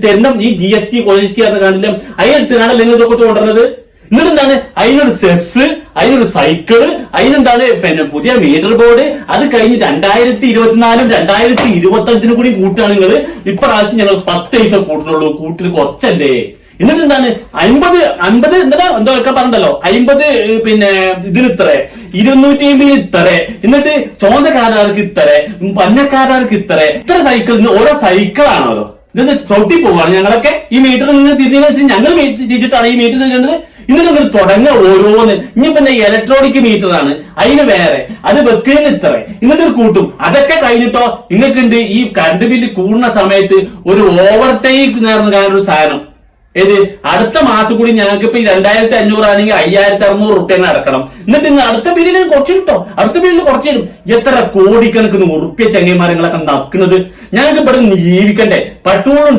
തരണം ഈ GST OGST എന്ന് കാണില്ല അതിനെടുത്ത് കാണല്ലേ നിങ്ങൾ ഇതൊക്കെ കൊണ്ടുവരുന്നത്. എന്നിട്ട് എന്താണ് അതിനൊരു സെസ്, അതിനൊരു സൈക്കിള്, അതിനെന്താണ് പിന്നെ പുതിയ മീറ്റർ ബോർഡ്. അത് കഴിഞ്ഞ് 2024 2025 കൂടി കൂട്ടുകയാണ് നിങ്ങൾ. ഇപ്രാവശ്യം ഞങ്ങൾ 10 പൈസ കൂട്ടുന്നുള്ളൂ. കൂട്ടിൽ കുറച്ചല്ലേ. എന്നിട്ട് എന്താണ് 50 എന്തൊക്കെ പറഞ്ഞല്ലോ 50 പിന്നെ ഇതിന് ഇത്ര 250 ഇത്ര. എന്നിട്ട് ചോന്തക്കാരാർക്ക് ഇത്ര, പന്നക്കാരാർക്ക് ഇത്ര സൈക്കിൾ. ഓരോ സൈക്കിളാണല്ലോ ഇത് ചവിട്ടി പോവാണ് ഞങ്ങളൊക്കെ. ഈ മീറ്റർ നിങ്ങൾ തിരിഞ്ഞ ഞങ്ങൾ തിരിച്ചിട്ടാണ് ഈ മീറ്റർ തിരിഞ്ഞത്. ഇന്ന് നിങ്ങൾ തുടങ്ങ ഓരോന്ന്. ഇനിയിപ്പോ ഇലക്ട്രോണിക് മീറ്റർ ആണ്, അതിന് വേറെ, അത് വെക്കുന്നതിന് ഇത്ര, എന്നിട്ട് കൂട്ടും. അതൊക്കെ കഴിഞ്ഞിട്ടോ നിങ്ങൾക്കുണ്ട് ഈ കറണ്ട് ബില്ല് കൂടുന്ന സമയത്ത് ഒരു ഓവർടേക്ക് നേർന്നൊരു സാധനം. ഏത് അടുത്ത മാസം കൂടി ഞങ്ങൾക്ക് ഇപ്പൊ 2500 ആണെങ്കിൽ 5600 റുപ്യ അടക്കണം. എന്നിട്ട് ഇന്ന് അടുത്ത ബില്ലിന് കുറച്ച് കിട്ടോ, അടുത്ത ബില്ലിന് കുറച്ച് തരും. എത്ര കോടിക്കണക്കിന് ഉറുപ്പ്യ ചങ്ങന്മാരങ്ങളൊക്കെ നക്കുന്നത്. ഞങ്ങൾക്ക് ഇവിടെ ജീവിക്കണ്ടേ. പെട്രോളും